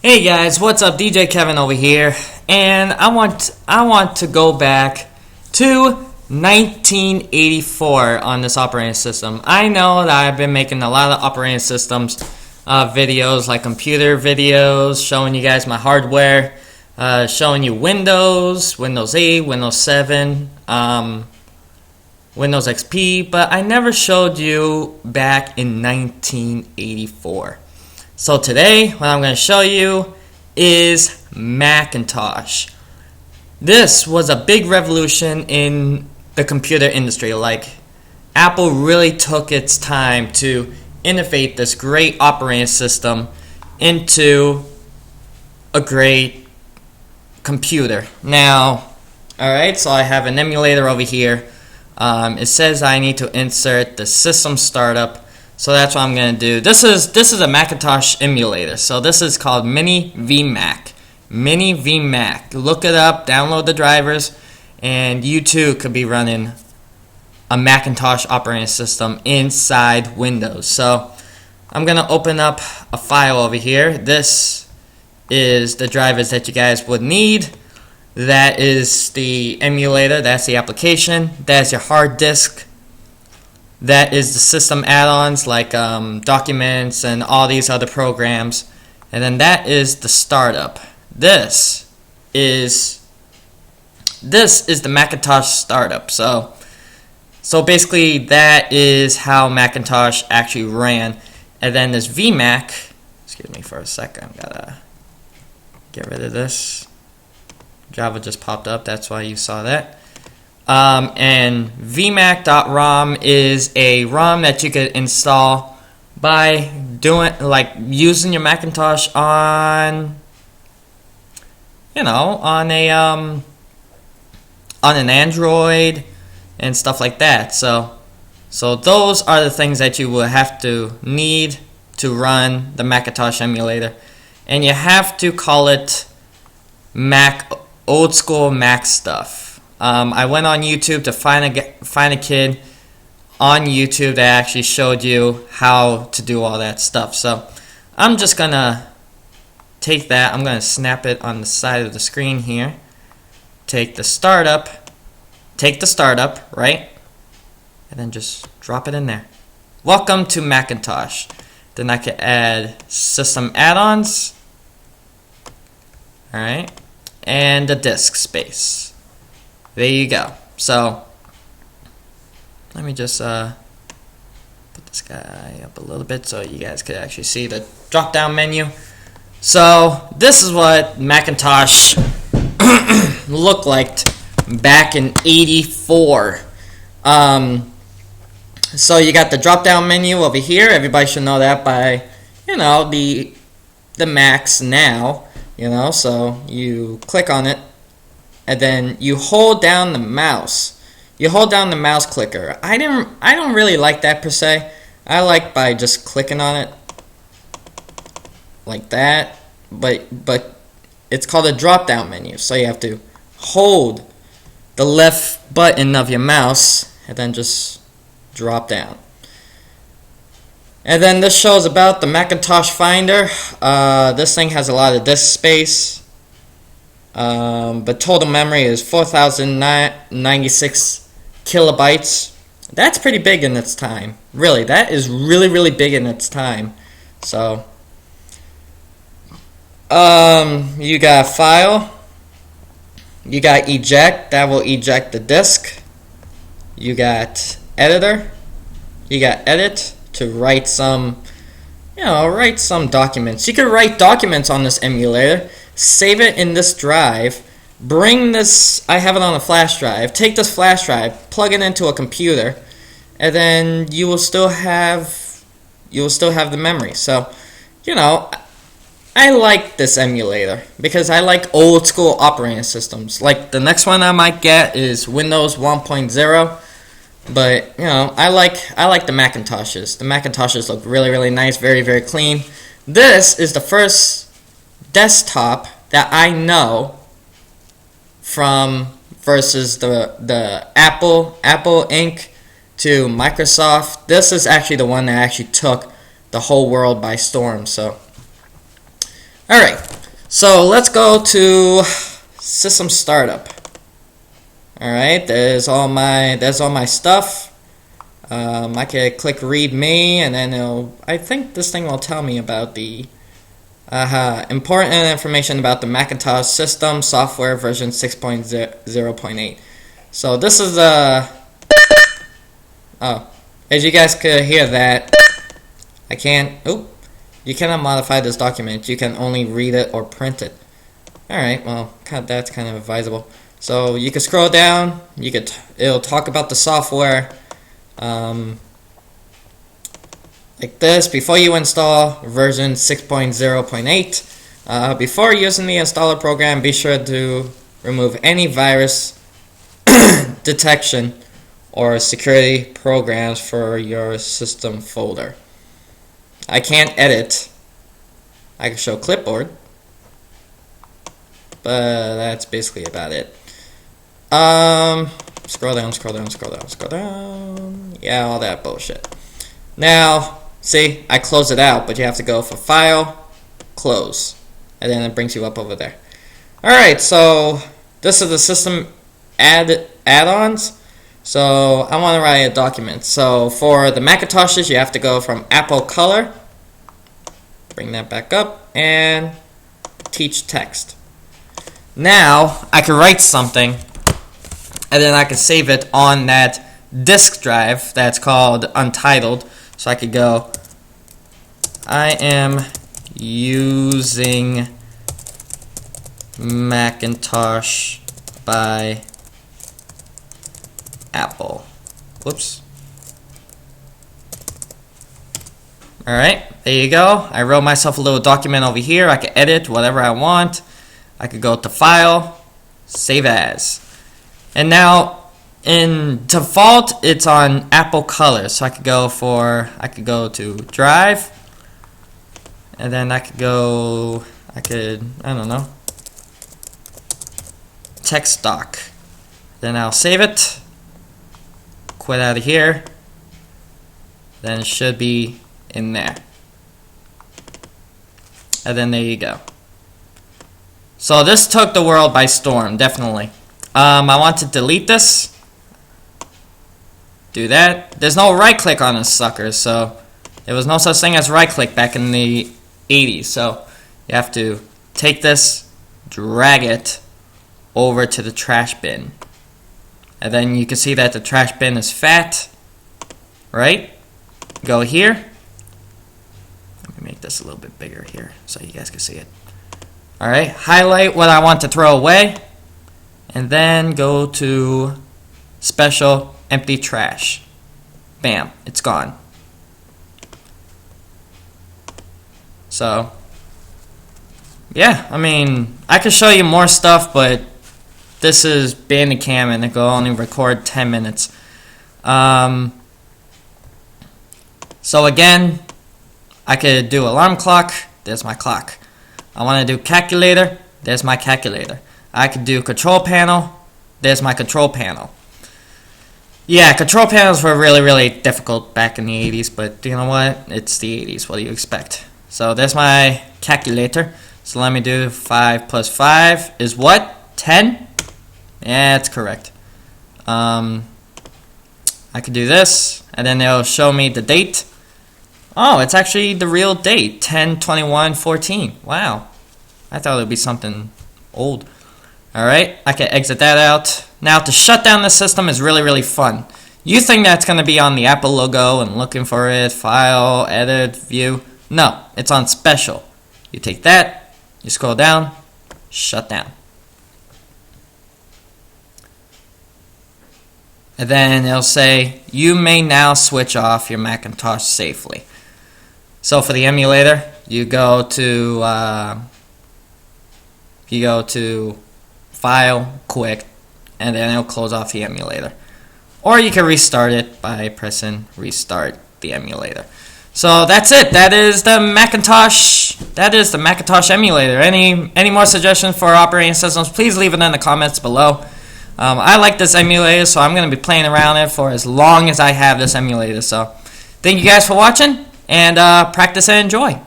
Hey guys, what's up? DJ Kevin over here, and I want to go back to 1984 on this operating system. I know that I've been making a lot of operating systems videos, like computer videos, showing you guys my hardware, showing you Windows 8, Windows 7, Windows XP, but I never showed you back in 1984. So today, what I'm going to show you is Macintosh. This was a big revolution in the computer industry. Like, Apple really took its time to innovate this great operating system into a great computer. Now, alright, so I have an emulator over here. It says I need to insert the system startup. So that's what I'm going to do. This is a Macintosh emulator. So this is called Mini VMac. Mini VMac. Look it up, download the drivers, and you too could be running a Macintosh operating system inside Windows. So I'm going to open up a file over here. This is the drivers that you guys would need. That is the emulator. That's the application. That's your hard disk. That is the system add-ons like documents and all these other programs. And then that is the startup. This is the Macintosh startup. So basically that is how Macintosh actually ran. And then this VMac, excuse me for a second, I'm gotta get rid of this. Java just popped up, that's why you saw that. And vmac.rom is a ROM that you could install by using your Macintosh on on an Android and stuff like that. So those are the things that you will have to need to run the Macintosh emulator, and you have to call it Mac, old school Mac stuff. I went on YouTube to find a kid on YouTube that actually showed you how to do all that stuff. So I'm just gonna take that. I'm gonna snap it on the side of the screen here. Take the startup, right? And then just drop it in there. Welcome to Macintosh. Then I can add system add-ons. Alright. And the disk space. There you go. So let me just put this guy up a little bit so you guys could actually see the drop down menu. So this is what Macintosh looked like back in '84. So you got the drop down menu over here. Everybody should know that by the Macs now. So you click on it, and then you hold down the mouse. You hold down the mouse clicker. I don't really like that per se. I like by just clicking on it like that. But it's called a drop down menu. So you have to hold the left button of your mouse and then just drop down. And then this shows about the Macintosh Finder. This thing has a lot of disk space. But total memory is 4,096 kilobytes. That's pretty big in its time. Really, that is really big in its time. So, you got file. You got eject. That will eject the disk. You got editor. You got edit to write some, write some documents. You can write documents on this emulator. Save it in this drive. Bring this. I have it on a flash drive. Take this flash drive, plug it into a computer, and then you will still have the memory. So, I like this emulator because I like old school operating systems. Like the next one I might get is Windows 1.0. But I like the Macintoshes. The Macintoshes look really nice, very clean. This is the first desktop that I know from versus the Apple Inc. to Microsoft. This is actually the one that actually took the whole world by storm. So Alright, so let's go to system startup. Alright, there's all my stuff. I could click read me, and then I think this thing will tell me about the important information about the Macintosh system software version 6.0.8. So this is as you guys could hear that, you cannot modify this document. You can only read it or print it. Alright, well, that's kind of advisable. So you can scroll down, it'll talk about the software, like this. Before you install version 6.0.8, before using the installer program, be sure to remove any virus detection or security programs for your system folder. I can't edit. I can show clipboard, but that's basically about it. Scroll down. Yeah, all that bullshit. Now, see, I close it out, but you have to go for File, Close, and then it brings you up over there. Alright, so this is the system add-ons. So I want to write a document. So for the Macintoshes, you have to go from Apple Color, bring that back up, and teach text. Now I can write something, and then I can save it on that disk drive that's called Untitled. So I could go, I am using Macintosh by Apple. Whoops. Alright, there you go. I wrote myself a little document over here. I can edit whatever I want. I could go to File, Save As. And now, in default, it's on Apple Color. So I could go to Drive. And then I don't know, text doc. Then I'll save it. Quit out of here. Then it should be in there. And then there you go. So this took the world by storm, definitely. I want to delete this. Do that. There's no right click on this sucker, so there was no such thing as right click back in the 80s. So you have to take this, drag it over to the trash bin. And then you can see that the trash bin is fat, right? Go here. Let me make this a little bit bigger here so you guys can see it. Alright, highlight what I want to throw away, and then go to Special, Empty Trash. Bam, it's gone. So, yeah, I mean, I could show you more stuff, but this is Bandicam and it will only record 10 minutes. So again, I could do alarm clock. There's my clock. I want to do calculator. There's my calculator. I could do control panel. There's my control panel. Yeah, control panels were really, really difficult back in the 80s, but you know what? It's the 80s. What do you expect? So there's my calculator. So let me do 5 plus 5 is what? 10? Yeah, that's correct. I could do this, and then it'll show me the date. Oh, it's actually the real date, 10/21/14. Wow. I thought it would be something old. Alright, I can exit that out. Now, to shut down the system is really, really fun. You think that's going to be on the Apple logo and looking for it, File, Edit, View. No, it's on Special. You take that, you scroll down, shut down. And then it'll say, you may now switch off your Macintosh safely. So for the emulator, you go to File, Quick, and then it'll close off the emulator. Or you can restart it by pressing Restart the emulator. So that's it. That is the Macintosh. That is the Macintosh emulator. Any more suggestions for operating systems? Please leave it in the comments below. I like this emulator, so I'm going to be playing around it for as long as I have this emulator. So thank you guys for watching, and practice and enjoy.